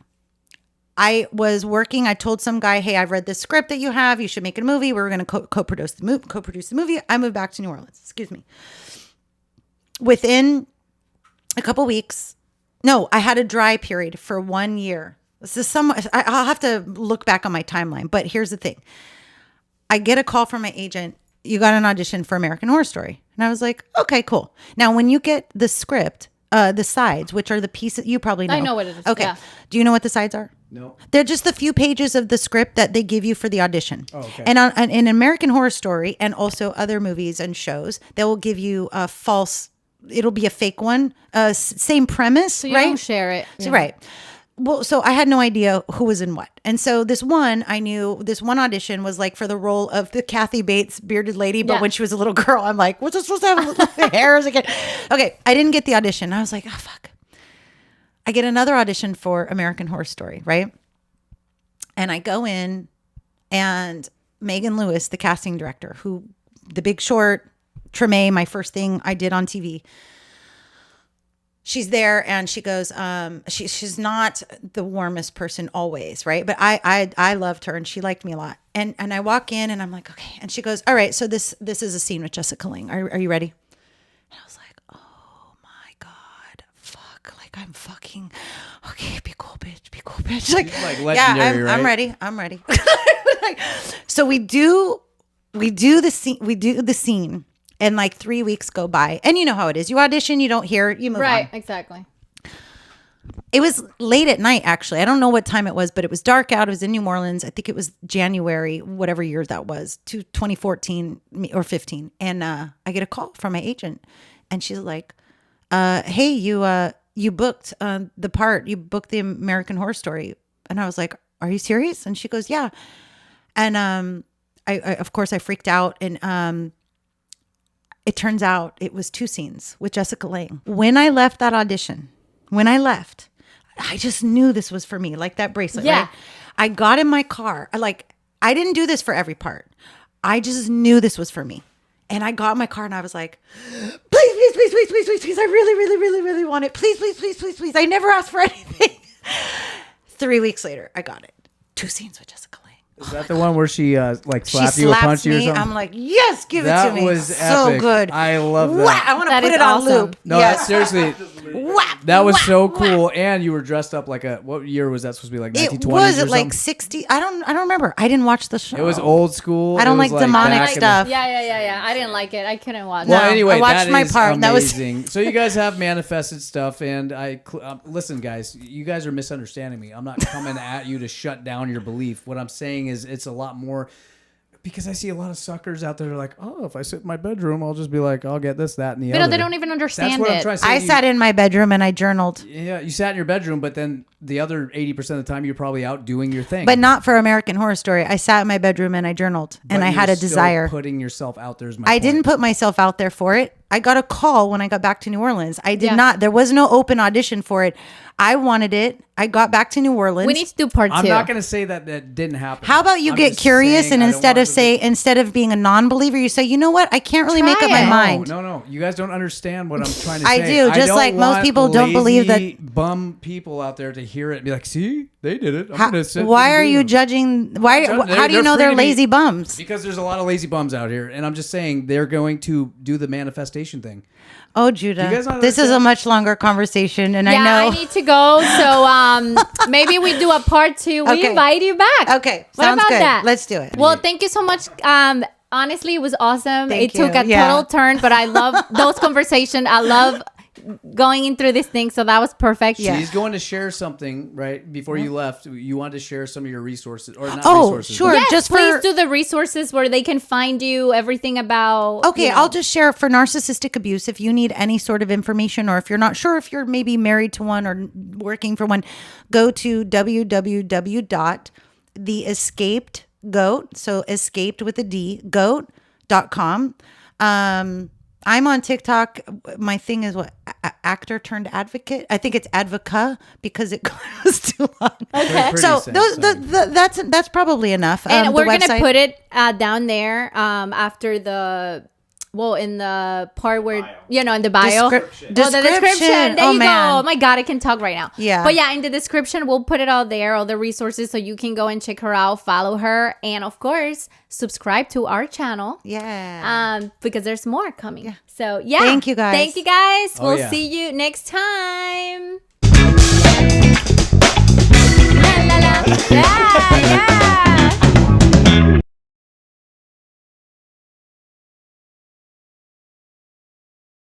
I was working. I told some guy, hey, I've read this script that you have. You should make a movie. We were going to co-produce the movie. I moved back to New Orleans. Excuse me. Within a couple weeks, no, I had a dry period for 1 year. This is I'll have to look back on my timeline. But here's the thing. I get a call from my agent. You got an audition for American Horror Story. And I was like, okay, cool. Now, when you get the script, the sides, which are the pieces, you probably know. I know what it is. Okay. Yeah. Do you know what the sides are? No. They're just the few pages of the script that they give you for the audition. Oh, okay. And in American Horror Story and also other movies and shows, they will give you a false, it'll be a fake one, same premise, so you right? don't share it. So, right. Well, so I had no idea who was in what. And so this one audition was like for the role of the Kathy Bates bearded lady. But when she was a little girl, I'm like, what's it supposed to have hair as a kid? Okay. I didn't get the audition. I was like, oh, fuck. I get another audition for American Horror Story, right? And I go in, and Megan Lewis, the casting director, who The Big Short, Treme, my first thing I did on TV, she's there, and she goes, she's not the warmest person always, right? But I loved her, and she liked me a lot. And I walk in, and I'm like, okay. And she goes, all right, so this is a scene with Jessica Lange. Are you ready? And I was like, oh my God, fuck. Like, I'm fucking, okay, be cool, bitch. Like legendary, right? I'm ready. So we do the scene. And like 3 weeks go by. And you know how it is. You audition, you don't hear, you move on. Right, exactly. It was late at night, actually. I don't know what time it was, but it was dark out. It was in New Orleans. I think it was January, whatever year that was, 2014 or 15. And I get a call from my agent. And she's like, hey, you booked the part. You booked the American Horror Story. And I was like, are you serious? And she goes, yeah. And I of course, I freaked out. And it turns out it was 2 scenes with Jessica Lange. When I left that audition, I just knew this was for me, like that bracelet. Yeah. Right? I got in my car. I didn't do this for every part. I just knew this was for me. And I got in my car and I was like, please. I really want it. Please. I never asked for anything. 3 weeks later, I got it. 2 scenes with Jessica Lange. Is that the one where she slapped she you or slaps punched you or something? I'm like, yes, give it to me. That was so epic. good. I love that. Wow, I want to put it awesome. on loop. No, yes. seriously. whap. That was whap, so whap. cool. And you were dressed up like what year was that supposed to be? Like 1920s It was or like something? 60. I don't remember. I didn't watch the show. It was old school. I don't It was like demonic back in the- stuff. Yeah. I didn't like it. I couldn't watch Well, it. anyway, I watched that my is part. That was- amazing. So you guys have manifested stuff, and listen, guys. You guys are misunderstanding me. I'm not coming at you to shut down your belief. What I'm saying is, it's a lot more. Because I see a lot of suckers out there like, oh, if I sit in my bedroom, I'll just be like, I'll get this, that, and the But other. they don't even understand That's what I'm it. trying to say. I sat in my bedroom and I journaled. Yeah, you sat in your bedroom, but then the other 80% of the time, you're probably out doing your thing. But not for American Horror Story. I sat in my bedroom and I journaled. But And I you're had a still desire. putting yourself out there is my I point. didn't put myself out there for it. I got a call when I got back to New Orleans. I did Yeah. not. There was no open audition for it. I wanted it. I got back to New Orleans. We need to do part 2. I'm not going to say that didn't happen. How about you I'm get just curious saying and I don't instead want of it to be- instead of being a non-believer, you say, you know what? I can't really make Try up my it. mind. No. You guys don't understand what I'm trying to I say. do, just don't like most want people don't believe that- lazy bum people out there to hear it and be like, see, they did it. I'm How- gonna sit why and are do you them. judging? Why? They're- How do you they're know free they're to be- lazy bums? Because there's a lot of lazy bums out here, and I'm just saying they're going to do the manifestation thing. Oh, Judah, you guys not this is a understand? much longer conversation, and Yeah, I know. I need to go. So maybe we do a part 2. We Okay. invite you back. Okay, What sounds about good. that? Let's do it. Well, thank you so much. Honestly, it was awesome. Thank it took you. a Yeah. total turn, but I love those conversations. I love going in through this thing. So that was perfect. Yeah. She's going to share something right before you left. You wanted to share some of your resources, or not Oh, resources. sure. but- Yes, Just please for- do the resources where they can find you, everything about. Okay, you know. I'll just share for narcissistic abuse. If you need any sort of information, or if you're not sure if you're maybe married to one or working for one, go to www.theescapedgoat. So escaped with a D, goat.com. I'm on TikTok. My thing is what actor turned advocate. I think it's advoca because it goes too long. Okay. So Pretty those, sense. that's probably enough. And The we're going to website- put it down there after in the part where, in the bio. The description. There Oh, you man. go. Oh my God, I can talk right now. Yeah. But yeah, in the description, we'll put it all there, all the resources, so you can go and check her out, follow her, and of course, subscribe to our channel. Yeah. Because there's more coming. So yeah. Thank you, guys. Thank you guys. Oh, We'll yeah. see you next time. La, la, la.